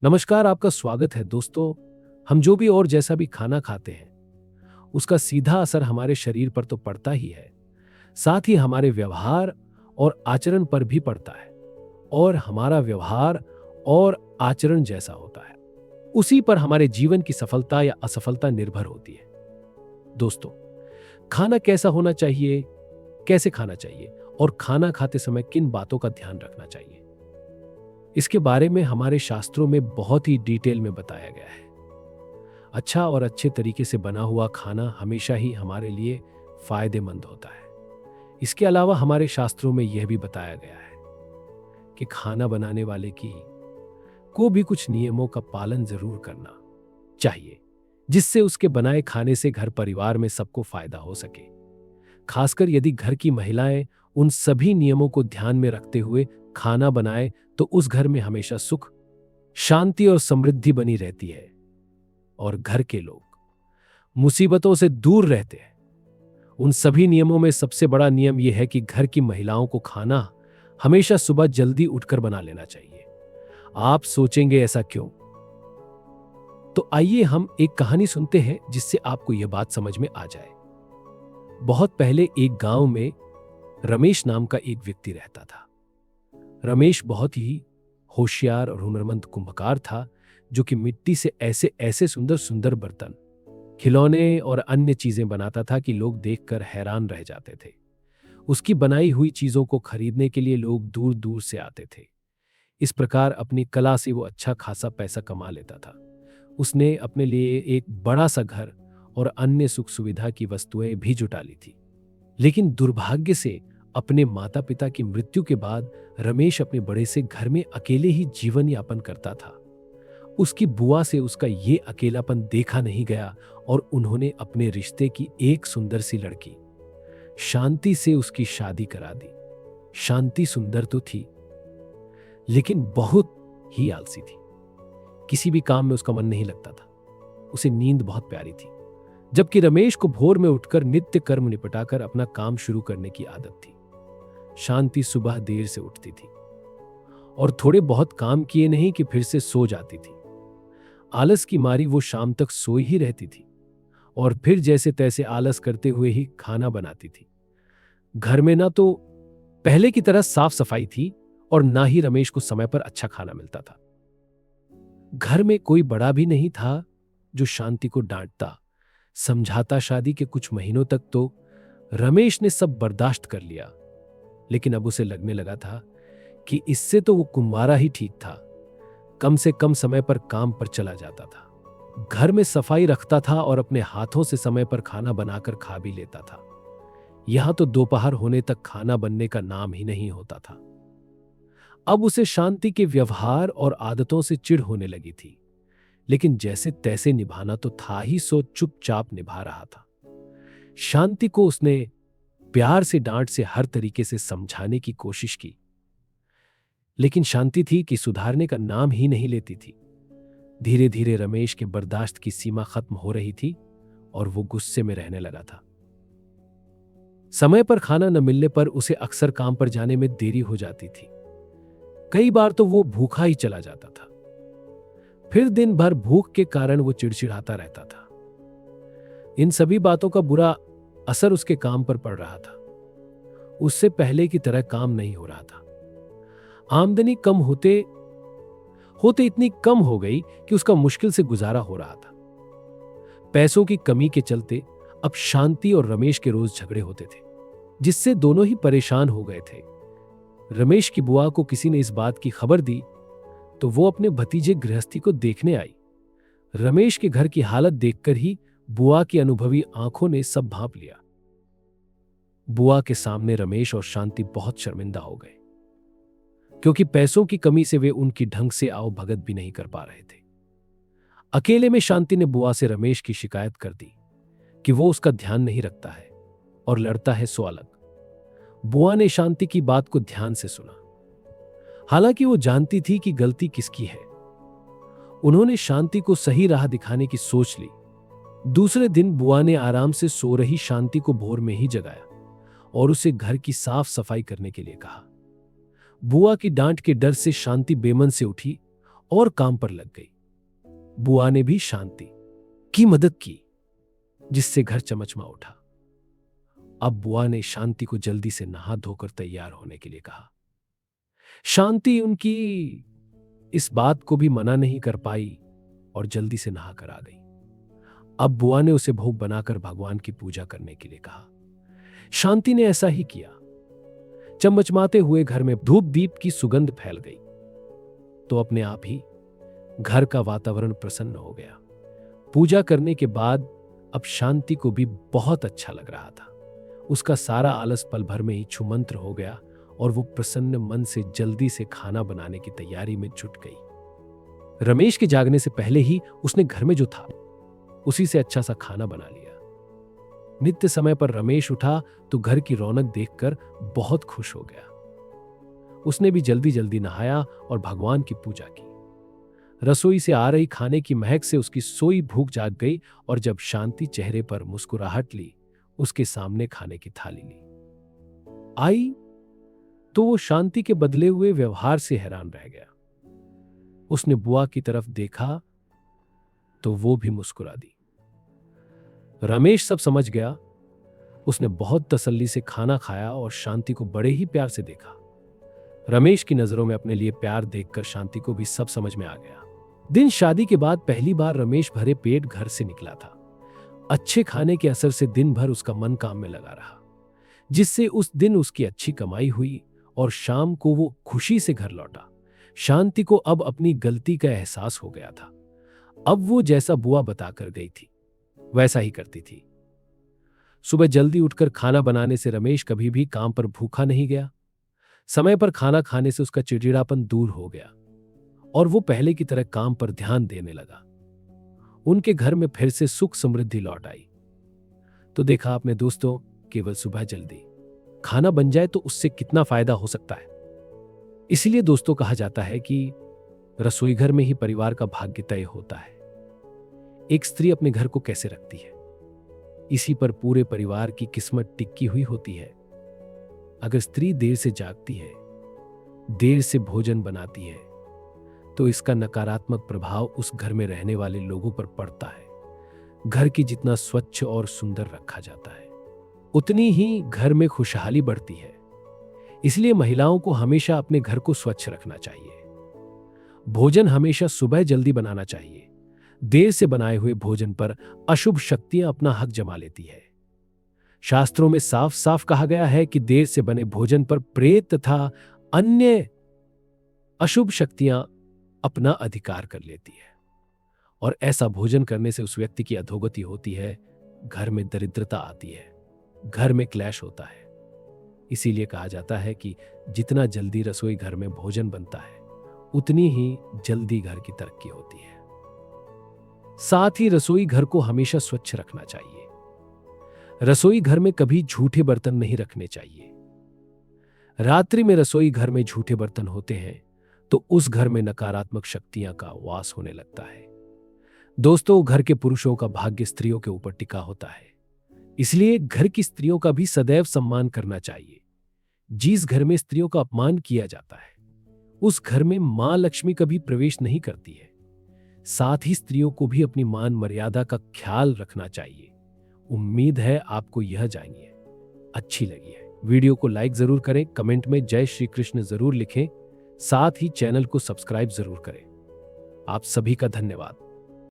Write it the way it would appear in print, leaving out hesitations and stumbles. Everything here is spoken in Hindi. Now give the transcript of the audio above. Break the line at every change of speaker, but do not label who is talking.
नमस्कार, आपका स्वागत है दोस्तों। हम जो भी और जैसा भी खाना खाते हैं उसका सीधा असर हमारे शरीर पर तो पड़ता ही है, साथ ही हमारे व्यवहार और आचरण पर भी पड़ता है। और हमारा व्यवहार और आचरण जैसा होता है उसी पर हमारे जीवन की सफलता या असफलता निर्भर होती है। दोस्तों, खाना कैसा होना चाहिए, कैसे खाना चाहिए और खाना खाते समय किन बातों का ध्यान रखना चाहिए, इसके बारे में हमारे शास्त्रों में बहुत ही डिटेल में बताया गया है। अच्छा और अच्छे तरीके से बना हुआ खाना हमेशा ही हमारे लिए फायदेमंद होता है। इसके अलावा हमारे शास्त्रों में यह भी बताया गया है कि खाना बनाने वाले की को भी कुछ नियमों का पालन जरूर करना चाहिए, जिससे उसके बनाए खाने से घर परिवार में सबको फायदा हो सके। खासकर यदि घर की महिलाएं उन सभी नियमों को ध्यान में रखते हुए खाना बनाए तो उस घर में हमेशा सुख, शांति और समृद्धि बनी रहती है और घर के लोग मुसीबतों से दूर रहते हैं। उन सभी नियमों में सबसे बड़ा नियम यह है कि घर की महिलाओं को खाना हमेशा सुबह जल्दी उठकर बना लेना चाहिए। आप सोचेंगे ऐसा क्यों? तो आइए हम एक कहानी सुनते हैं जिससे आपको यह बात समझ में आ जाए। बहुत पहले एक गांव में रमेश नाम का एक व्यक्ति रहता था। रमेश बहुत ही होशियार और हुनरमंद कुंभकार था, जो कि मिट्टी से ऐसे ऐसे सुंदर सुंदर बर्तन, खिलौने और अन्य चीजें बनाता था कि लोग देखकर हैरान रह जाते थे। उसकी बनाई हुई चीजों को खरीदने के लिए लोग दूर दूर से आते थे। इस प्रकार अपनी कला से वो अच्छा खासा पैसा कमा लेता था। उसने अपने लिए एक बड़ा सा घर और अन्य सुख सुविधा की वस्तुएं भी जुटा ली थी। लेकिन दुर्भाग्य से अपने माता पिता की मृत्यु के बाद रमेश अपने बड़े से घर में अकेले ही जीवन यापन करता था। उसकी बुआ से उसका ये अकेलापन देखा नहीं गया और उन्होंने अपने रिश्ते की एक सुंदर सी लड़की शांति से उसकी शादी करा दी। शांति सुंदर तो थी, लेकिन बहुत ही आलसी थी। किसी भी काम में उसका मन नहीं लगता था। उसे नींद बहुत प्यारी थी, जबकि रमेश को भोर में उठकर नित्य कर्म निपटाकर अपना काम शुरू करने की आदत थी। शांति सुबह देर से उठती थी और थोड़े बहुत काम किए नहीं कि फिर से सो जाती थी। आलस की मारी वो शाम तक सोई ही रहती थी और फिर जैसे तैसे आलस करते हुए ही खाना बनाती थी। घर में ना तो पहले की तरह साफ सफाई थी और ना ही रमेश को समय पर अच्छा खाना मिलता था। घर में कोई बड़ा भी नहीं था जो शांति को डांटता समझाता। शादी के कुछ महीनों तक तो रमेश ने सब बर्दाश्त कर लिया, लेकिन अब उसे लगने लगा था कि इससे तो वो कुंवारा ही ठीक था। कम से कम समय पर काम पर चला जाता था, घर में सफाई रखता था और अपने हाथों से समय पर खाना बनाकर खा भी लेता था। यहां तो दोपहर होने तक खाना बनने का नाम ही नहीं होता था। अब उसे शांति के व्यवहार और आदतों से चिढ़ होने लगी थी, लेकिन जैसे तैसे निभाना तो था ही, सो चुपचाप निभा रहा था। शांति को उसने प्यार से डांट से हर तरीके से समझाने की कोशिश की, लेकिन शांति थी कि सुधारने का नाम ही नहीं लेती थी। धीरे धीरे रमेश के बर्दाश्त की सीमा खत्म हो रही थी और वो गुस्से में रहने लगा था। समय पर खाना न मिलने पर उसे अक्सर काम पर जाने में देरी हो जाती थी। कई बार तो वो भूखा ही चला जाता था। फिर दिन भर भूख के कारण वो चिड़चिड़ाता रहता था। इन सभी बातों का बुरा असर उसके काम पर पड़ रहा था। उससे पहले की तरह काम नहीं हो रहा था। आमदनी कम होते होते इतनी कम हो गई कि उसका मुश्किल से गुजारा हो रहा था। पैसों की कमी के चलते अब शांति और रमेश के रोज झगड़े होते थे, जिससे दोनों ही परेशान हो गए थे। रमेश की बुआ को किसी ने इस बात की खबर दी तो वो अपने भतीजे गृहस्थी को देखने आई। रमेश के घर की हालत देखकर ही बुआ की अनुभवी आंखों ने सब भांप लिया। बुआ के सामने रमेश और शांति बहुत शर्मिंदा हो गए, क्योंकि पैसों की कमी से वे उनकी ढंग से आओ भगत भी नहीं कर पा रहे थे। अकेले में शांति ने बुआ से रमेश की शिकायत कर दी कि वो उसका ध्यान नहीं रखता है और लड़ता है सो अलग। बुआ ने शांति की बात को ध्यान से सुना, हालांकि वो जानती थी कि गलती किसकी है। उन्होंने शांति को सही राह दिखाने की सोच ली। दूसरे दिन बुआ ने आराम से सो रही शांति को भोर में ही जगाया और उसे घर की साफ सफाई करने के लिए कहा। बुआ की डांट के डर से शांति बेमन से उठी और काम पर लग गई। बुआ ने भी शांति की मदद की, जिससे घर चमचमा उठा। अब बुआ ने शांति को जल्दी से नहा धोकर तैयार होने के लिए कहा। शांति उनकी इस बात को भी मना नहीं कर पाई और जल्दी से नहा कर आ गई। अब बुआ ने उसे भोग बनाकर भगवान की पूजा करने के लिए कहा। शांति ने ऐसा ही किया। चमचमाते हुए घर में धूप दीप की सुगंध फैल गई तो अपने आप ही घर का वातावरण प्रसन्न हो गया। पूजा करने के बाद अब शांति को भी बहुत अच्छा लग रहा था। उसका सारा आलस पल भर में ही छूमंत्र हो गया और वो प्रसन्न मन से जल्दी से खाना बनाने की तैयारी में जुट गई। रमेश के जागने से पहले ही उसने घर में जो था उसी से अच्छा सा खाना बना लिया। नित्य समय पर रमेश उठा तो घर की रौनक देखकर बहुत खुश हो गया। उसने भी जल्दी जल्दी नहाया और भगवान की पूजा की। रसोई से आ रही खाने की महक से उसकी सोई भूख जाग गई और जब शांति चेहरे पर मुस्कुराहट ली, उसके सामने खाने की थाली ली आई तो वो शांति के बदले हुए व्यवहार से हैरान रह गया। उसने बुआ की तरफ देखा तो वो भी मुस्कुरा दी। रमेश सब समझ गया। उसने बहुत तसल्ली से खाना खाया और शांति को बड़े ही प्यार से देखा। रमेश की नजरों में अपने लिए प्यार देखकर शांति को भी सब समझ में आ गया। दिन शादी के बाद पहली बार रमेश भरे पेट घर से निकला था। अच्छे खाने के असर से दिन भर उसका मन काम में लगा रहा, जिससे उस दिन उसकी अच्छी कमाई हुई और शाम को वो खुशी से घर लौटा। शांति को अब अपनी गलती का एहसास हो गया था। अब वो जैसा बुआ बताकर गई थी वैसा ही करती थी। सुबह जल्दी उठकर खाना बनाने से रमेश कभी भी काम पर भूखा नहीं गया। समय पर खाना खाने से उसका चिड़चिड़ापन दूर हो गया और वो पहले की तरह काम पर ध्यान देने लगा। उनके घर में फिर से सुख समृद्धि लौट आई। तो देखा आपने दोस्तों, केवल सुबह जल्दी खाना बन जाए तो उससे कितना फायदा हो सकता है। इसीलिए दोस्तों कहा जाता है कि रसोई घर में ही परिवार का भाग्य तय होता है। एक स्त्री अपने घर को कैसे रखती है, इसी पर पूरे परिवार की किस्मत टिकी हुई होती है। अगर स्त्री देर से जागती है, देर से भोजन बनाती है, तो इसका नकारात्मक प्रभाव उस घर में रहने वाले लोगों पर पड़ता है। घर की जितना स्वच्छ और सुंदर रखा जाता है, उतनी ही घर में खुशहाली बढ़ती है। इसलिए महिलाओं को हमेशा अपने घर को स्वच्छ रखना चाहिए। भोजन हमेशा सुबह जल्दी बनाना चाहिए। देर से बनाए हुए भोजन पर अशुभ शक्तियां अपना हक जमा लेती है। शास्त्रों में साफ साफ कहा गया है कि देर से बने भोजन पर प्रेत तथा अन्य अशुभ शक्तियां अपना अधिकार कर लेती है और ऐसा भोजन करने से उस व्यक्ति की अधोगति होती है, घर में दरिद्रता आती है, घर में क्लेश होता है। इसीलिए कहा जाता है कि जितना जल्दी रसोई घर में भोजन बनता है, उतनी ही जल्दी घर की तरक्की होती है। साथ ही रसोई घर को हमेशा स्वच्छ रखना चाहिए। रसोई घर में कभी झूठे बर्तन नहीं रखने चाहिए। रात्रि में रसोई घर में झूठे बर्तन होते हैं तो उस घर में नकारात्मक शक्तियां का वास होने लगता है। दोस्तों, घर के पुरुषों का भाग्य स्त्रियों के ऊपर टिका होता है। इसलिए घर की स्त्रियों का भी सदैव सम्मान करना चाहिए। जिस घर में स्त्रियों का अपमान किया जाता है, उस घर में मां लक्ष्मी कभी प्रवेश नहीं करती है। साथ ही स्त्रियों को भी अपनी मान मर्यादा का ख्याल रखना चाहिए। उम्मीद है आपको यह जानिए अच्छी लगी है। वीडियो को लाइक जरूर करें, कमेंट में जय श्री कृष्ण जरूर लिखें, साथ ही चैनल को सब्सक्राइब जरूर करें। आप सभी का धन्यवाद।